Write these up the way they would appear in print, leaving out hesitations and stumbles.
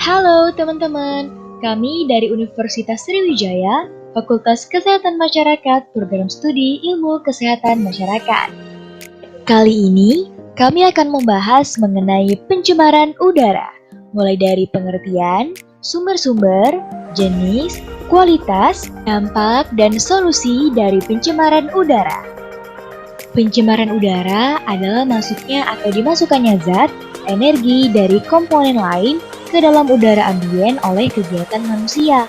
Halo teman-teman, kami dari Universitas Sriwijaya, Fakultas Kesehatan Masyarakat, Program Studi Ilmu Kesehatan Masyarakat. Kali ini, kami akan membahas mengenai pencemaran udara, mulai dari pengertian, sumber-sumber, jenis, kualitas, dampak, dan solusi dari pencemaran udara. Pencemaran udara adalah masuknya atau dimasukkannya zat, energi dari komponen lain ke dalam udara ambien oleh kegiatan manusia.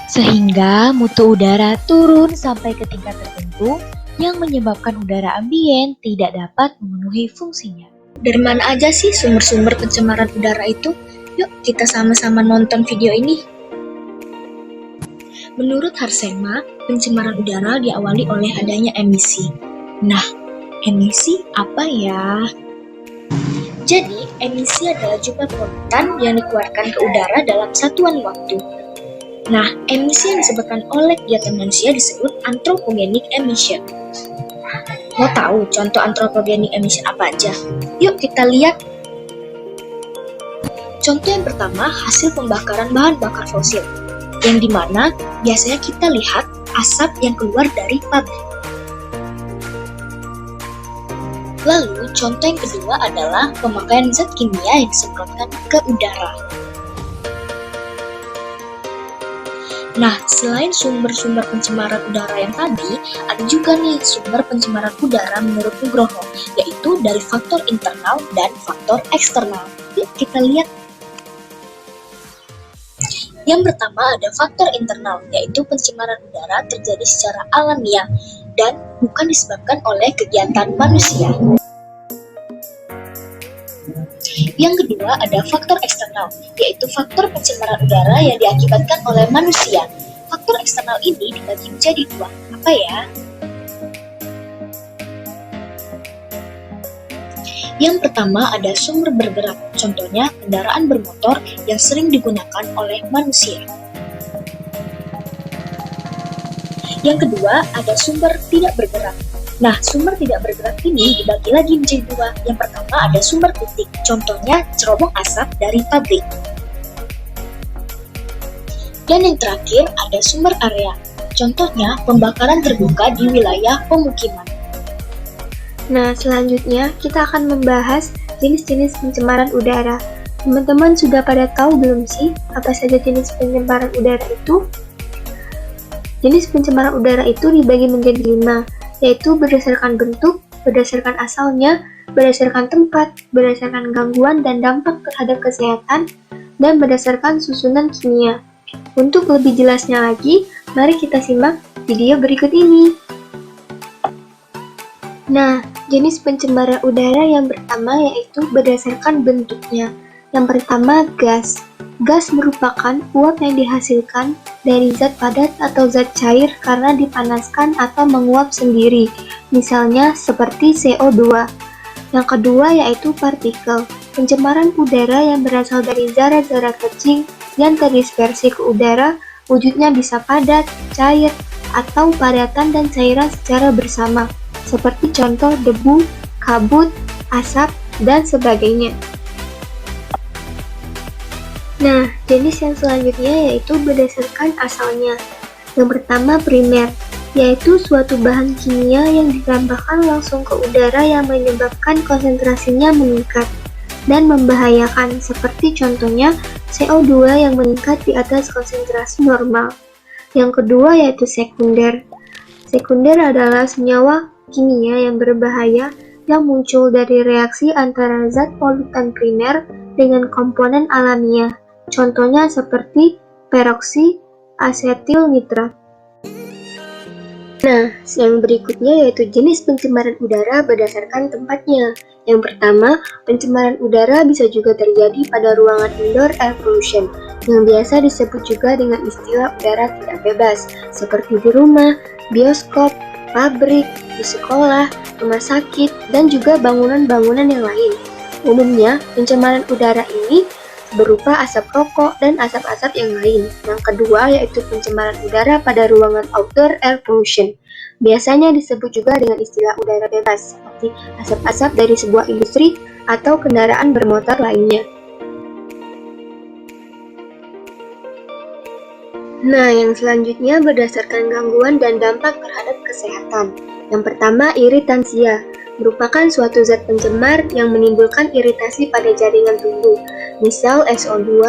Sehingga mutu udara turun sampai ke tingkat tertentu yang menyebabkan udara ambien tidak dapat memenuhi fungsinya. Dari mana aja sih sumber-sumber pencemaran udara itu? Yuk kita sama-sama nonton video ini. Menurut Harsema, pencemaran udara diawali oleh adanya emisi. Nah, emisi apa ya? Jadi, emisi adalah jumlah polutan yang dikeluarkan ke udara dalam satuan waktu. Nah, emisi yang disebabkan oleh kegiatan manusia disebut anthropogenic emission. Mau tahu contoh anthropogenic emission apa aja? Yuk kita lihat. Contoh yang pertama, hasil pembakaran bahan bakar fosil, yang dimana biasanya kita lihat asap yang keluar dari pabrik. Lalu, contoh yang kedua adalah pemakaian zat kimia yang disemprotkan ke udara. Nah, selain sumber-sumber pencemaran udara yang tadi, ada juga nih sumber pencemaran udara menurut Nugroho, yaitu dari faktor internal dan faktor eksternal. Yuk kita lihat. Yang pertama ada faktor internal, yaitu pencemaran udara terjadi secara alamiah dan bukan disebabkan oleh kegiatan manusia. Yang kedua ada faktor eksternal, yaitu faktor pencemaran udara yang diakibatkan oleh manusia. Faktor eksternal ini dibagi menjadi dua. Apa ya? Yang pertama ada sumber bergerak, contohnya kendaraan bermotor yang sering digunakan oleh manusia. Yang kedua ada sumber tidak bergerak. Nah, sumber tidak bergerak ini dibagi lagi menjadi dua. Yang pertama ada sumber titik, contohnya cerobong asap dari pabrik. Dan yang terakhir ada sumber area, contohnya pembakaran terbuka di wilayah pemukiman. Nah, selanjutnya kita akan membahas jenis-jenis pencemaran udara. Teman-teman sudah pada tahu belum sih apa saja jenis pencemaran udara itu? Jenis pencemaran udara itu dibagi menjadi 5, yaitu berdasarkan bentuk, berdasarkan asalnya, berdasarkan tempat, berdasarkan gangguan dan dampak terhadap kesehatan, dan berdasarkan susunan kimia. Untuk lebih jelasnya lagi, mari kita simak video berikut ini. Nah, jenis pencemaran udara yang pertama yaitu berdasarkan bentuknya. Yang pertama, gas. Gas merupakan uap yang dihasilkan dari zat padat atau zat cair karena dipanaskan atau menguap sendiri, misalnya seperti CO2. Yang kedua yaitu partikel. Pencemaran udara yang berasal dari zarah-zarah kecil yang terdispersi ke udara, wujudnya bisa padat, cair, atau padatan dan cairan secara bersama, seperti contoh debu, kabut, asap, dan sebagainya. Nah, jenis yang selanjutnya yaitu berdasarkan asalnya. Yang pertama primer, yaitu suatu bahan kimia yang ditambahkan langsung ke udara yang menyebabkan konsentrasinya meningkat dan membahayakan, seperti contohnya CO2 yang meningkat di atas konsentrasi normal. Yang kedua yaitu sekunder. Sekunder adalah senyawa kimia yang berbahaya yang muncul dari reaksi antara zat polutan primer dengan komponen alamiah. Contohnya seperti peroksi asetil nitrat. Nah, yang berikutnya yaitu jenis pencemaran udara berdasarkan tempatnya. Yang pertama, pencemaran udara bisa juga terjadi pada ruangan indoor air pollution, yang biasa disebut juga dengan istilah udara tidak bebas, seperti di rumah, bioskop, pabrik, di sekolah, rumah sakit, dan juga bangunan-bangunan yang lain. Umumnya, pencemaran udara ini berupa asap rokok dan asap-asap yang lain. Yang kedua yaitu pencemaran udara pada ruangan outdoor air pollution. Biasanya disebut juga dengan istilah udara bebas, seperti asap-asap dari sebuah industri atau kendaraan bermotor lainnya. Nah, yang selanjutnya berdasarkan gangguan dan dampak terhadap kesehatan. Yang pertama, iritansia, merupakan suatu zat pencemar yang menimbulkan iritasi pada jaringan tubuh, misal SO2,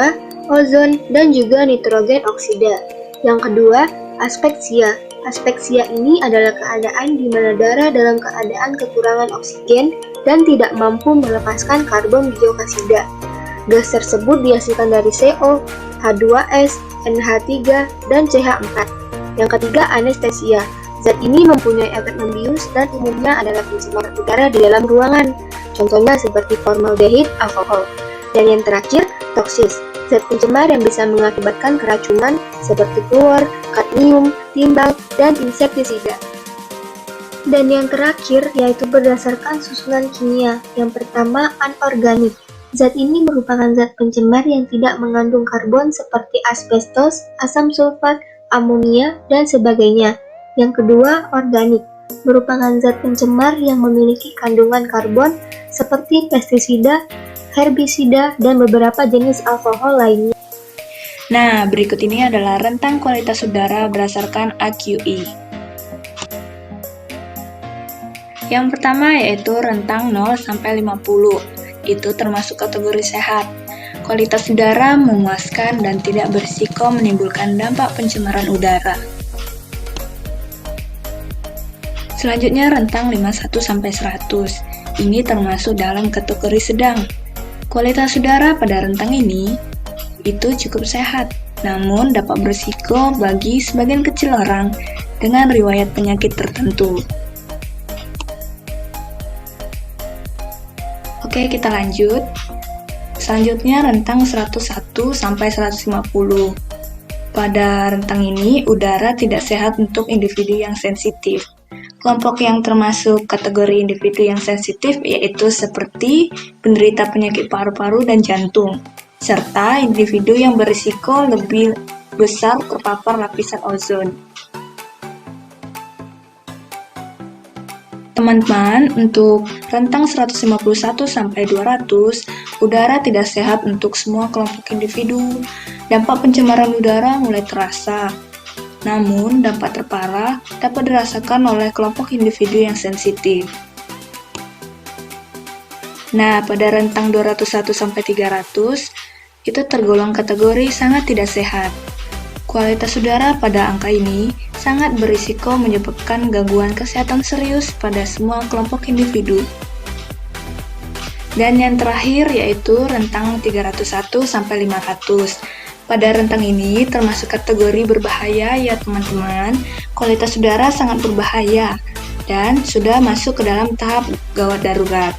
ozon, dan juga nitrogen oksida. Yang kedua, aspeksia. Aspeksia ini adalah keadaan di mana darah dalam keadaan kekurangan oksigen dan tidak mampu melepaskan karbon dioksida. Gas tersebut dihasilkan dari CO, H2S, NH3, dan CH4. Yang ketiga, anestesia. Zat ini mempunyai efek membius dan umumnya adalah pencemar udara di dalam ruangan. Contohnya seperti formaldehid, alkohol. Dan yang terakhir, toksis. Zat pencemar yang bisa mengakibatkan keracunan seperti fluor, kadmium, timbal, dan insektisida. Dan yang terakhir yaitu berdasarkan susunan kimia. Yang pertama, anorganik. Zat ini merupakan zat pencemar yang tidak mengandung karbon seperti asbestos, asam sulfat, amonia, dan sebagainya. Yang kedua, organik. Merupakan zat pencemar yang memiliki kandungan karbon seperti pestisida, herbisida, dan beberapa jenis alkohol lainnya. Nah, berikut ini adalah rentang kualitas udara berdasarkan AQI. Yang pertama yaitu rentang 0 sampai 50. Itu termasuk kategori sehat. Kualitas udara memuaskan dan tidak berisiko menimbulkan dampak pencemaran udara. Selanjutnya rentang 51 sampai 100. Ini termasuk dalam kategori sedang. Kualitas udara pada rentang ini itu cukup sehat, namun dapat berisiko bagi sebagian kecil orang dengan riwayat penyakit tertentu. Oke, kita lanjut. Selanjutnya rentang 101 sampai 150. Pada rentang ini, udara tidak sehat untuk individu yang sensitif. Kelompok yang termasuk kategori individu yang sensitif yaitu seperti penderita penyakit paru-paru dan jantung, serta individu yang berisiko lebih besar terpapar lapisan ozon. Teman-teman, untuk rentang 151 sampai 200, udara tidak sehat untuk semua kelompok individu. Dampak pencemaran udara mulai terasa. Namun, dampak terparah dapat dirasakan oleh kelompok individu yang sensitif. Nah, pada rentang 201 sampai 300, itu tergolong kategori sangat tidak sehat. Kualitas udara pada angka ini sangat berisiko menyebabkan gangguan kesehatan serius pada semua kelompok individu. Dan yang terakhir yaitu rentang 301 sampai 500. Pada rentang ini termasuk kategori berbahaya ya teman-teman. Kualitas udara sangat berbahaya dan sudah masuk ke dalam tahap gawat darurat.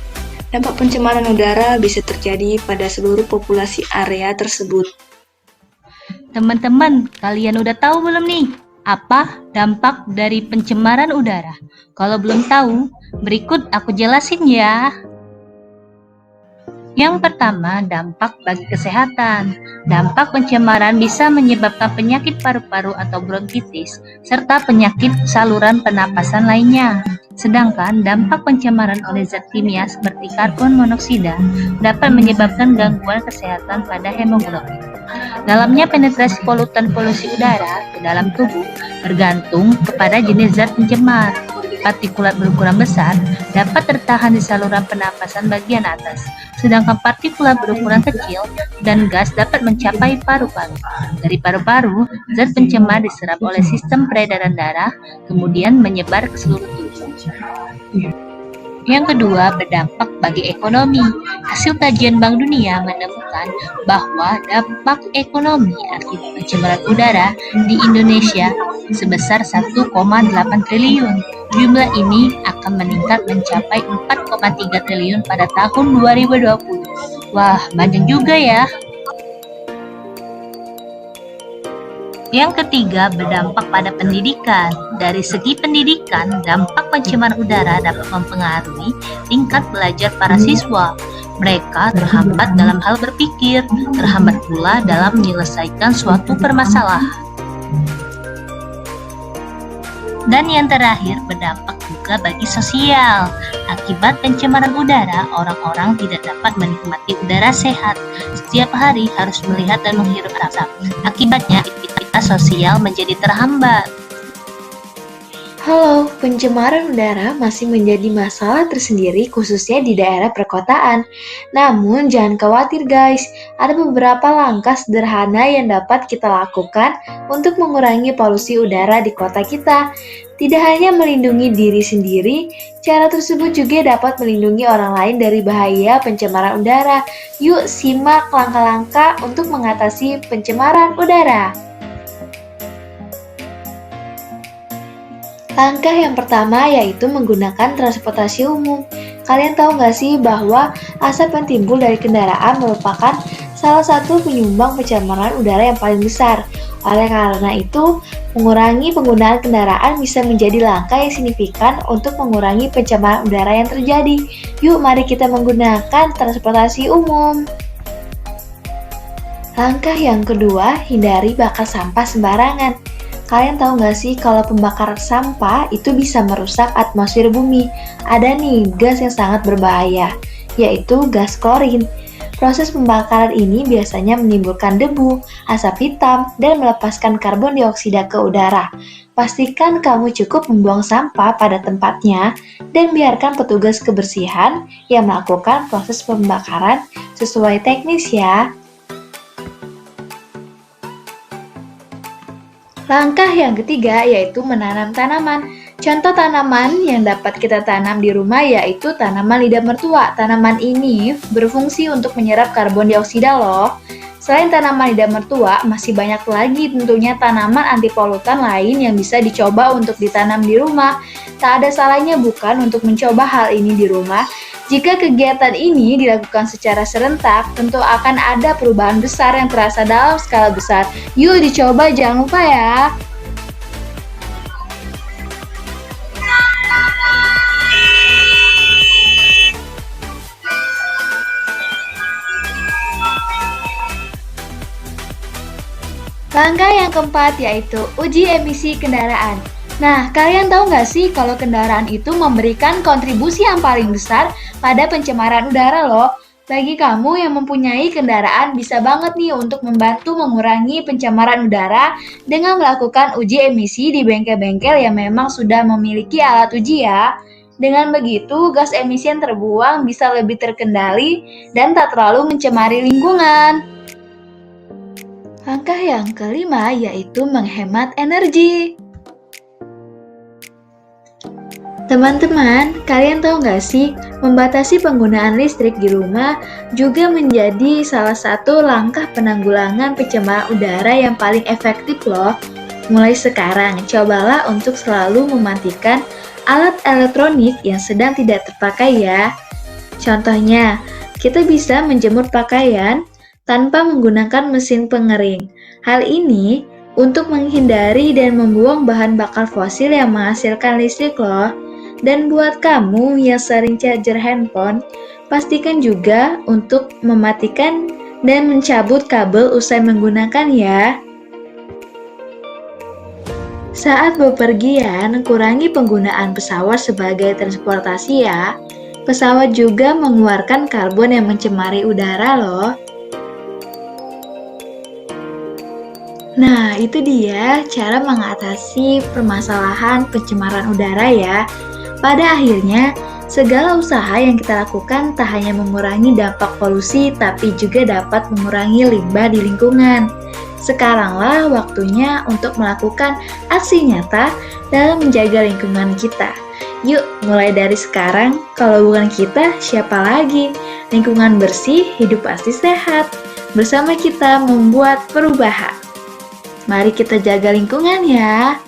Dampak pencemaran udara bisa terjadi pada seluruh populasi area tersebut. Teman-teman, kalian udah tahu belum nih apa dampak dari pencemaran udara? Kalau belum tahu, berikut aku jelasin ya. Yang pertama, dampak bagi kesehatan. Dampak pencemaran bisa menyebabkan penyakit paru-paru atau bronkitis, serta penyakit saluran pernapasan lainnya. Sedangkan dampak pencemaran oleh zat kimia seperti karbon monoksida dapat menyebabkan gangguan kesehatan pada hemoglobin. Dalamnya penetrasi polutan polusi udara ke dalam tubuh bergantung kepada jenis zat pencemar. Partikulat berukuran besar dapat tertahan di saluran pernapasan bagian atas, sedangkan partikulat berukuran kecil dan gas dapat mencapai paru-paru. Dari paru-paru, zat pencemar diserap oleh sistem peredaran darah, kemudian menyebar ke seluruh tubuh. Yang kedua, berdampak bagi ekonomi. Hasil kajian Bank Dunia menemukan bahwa dampak ekonomi akibat pencemaran udara di Indonesia sebesar 1,8 triliun. Jumlah ini akan meningkat mencapai 4,3 triliun pada tahun 2020. Wah, banyak juga ya. Yang ketiga, berdampak pada pendidikan. Dari segi pendidikan, dampak pencemaran udara dapat mempengaruhi tingkat belajar para siswa. Mereka terhambat dalam hal berpikir, terhambat pula dalam menyelesaikan suatu permasalahan. Dan yang terakhir, berdampak juga bagi sosial. Akibat pencemaran udara, orang-orang tidak dapat menikmati udara sehat. Setiap hari harus melihat dan menghirup asap. Akibatnya, sosial menjadi terhambat. Halo, pencemaran udara masih menjadi masalah tersendiri khususnya di daerah perkotaan. Namun jangan khawatir guys, ada beberapa langkah sederhana yang dapat kita lakukan untuk mengurangi polusi udara di kota kita. Tidak hanya melindungi diri sendiri, cara tersebut juga dapat melindungi orang lain dari bahaya pencemaran udara. Yuk simak langkah-langkah untuk mengatasi pencemaran udara. Langkah yang pertama yaitu menggunakan transportasi umum. Kalian tahu nggak sih bahwa asap yang timbul dari kendaraan merupakan salah satu penyumbang pencemaran udara yang paling besar. Oleh karena itu, mengurangi penggunaan kendaraan bisa menjadi langkah yang signifikan untuk mengurangi pencemaran udara yang terjadi. Yuk mari kita menggunakan transportasi umum. Langkah yang kedua, hindari bakar sampah sembarangan. Kalian tahu nggak sih kalau pembakaran sampah itu bisa merusak atmosfer bumi? Ada nih gas yang sangat berbahaya, yaitu gas klorin. Proses pembakaran ini biasanya menimbulkan debu, asap hitam, dan melepaskan karbon dioksida ke udara. Pastikan kamu cukup membuang sampah pada tempatnya dan biarkan petugas kebersihan yang melakukan proses pembakaran sesuai teknis ya. Langkah yang ketiga yaitu menanam tanaman. Contoh tanaman yang dapat kita tanam di rumah yaitu tanaman lidah mertua. Tanaman ini berfungsi untuk menyerap karbon dioksida loh. Selain tanaman lidah mertua, masih banyak lagi tentunya tanaman anti polutan lain yang bisa dicoba untuk ditanam di rumah. Tak ada salahnya bukan untuk mencoba hal ini di rumah. Jika kegiatan ini dilakukan secara serentak, tentu akan ada perubahan besar yang terasa dalam skala besar. Yuk dicoba, jangan lupa ya. Langkah yang keempat yaitu uji emisi kendaraan. Nah, kalian tahu nggak sih kalau kendaraan itu memberikan kontribusi yang paling besar pada pencemaran udara loh. Bagi kamu yang mempunyai kendaraan bisa banget nih untuk membantu mengurangi pencemaran udara dengan melakukan uji emisi di bengkel-bengkel yang memang sudah memiliki alat uji ya. Dengan begitu, gas emisi yang terbuang bisa lebih terkendali dan tak terlalu mencemari lingkungan. Langkah yang kelima yaitu menghemat energi. Teman-teman, kalian tahu nggak sih, membatasi penggunaan listrik di rumah juga menjadi salah satu langkah penanggulangan pencemaran udara yang paling efektif loh. Mulai sekarang, cobalah untuk selalu mematikan alat elektronik yang sedang tidak terpakai ya. Contohnya, kita bisa menjemur pakaian tanpa menggunakan mesin pengering. Hal ini untuk menghindari dan membuang bahan bakar fosil yang menghasilkan listrik loh. Dan buat kamu yang sering charger handphone, pastikan juga untuk mematikan dan mencabut kabel usai menggunakan ya. Saat bepergian, kurangi penggunaan pesawat sebagai transportasi ya. Pesawat juga mengeluarkan karbon yang mencemari udara loh. Nah, itu dia cara mengatasi permasalahan pencemaran udara ya. Pada akhirnya, segala usaha yang kita lakukan tak hanya mengurangi dampak polusi, tapi juga dapat mengurangi limbah di lingkungan. Sekaranglah waktunya untuk melakukan aksi nyata dalam menjaga lingkungan kita. Yuk, mulai dari sekarang, kalau bukan kita, siapa lagi? Lingkungan bersih, hidup pasti sehat. Bersama kita membuat perubahan. Mari kita jaga lingkungan ya.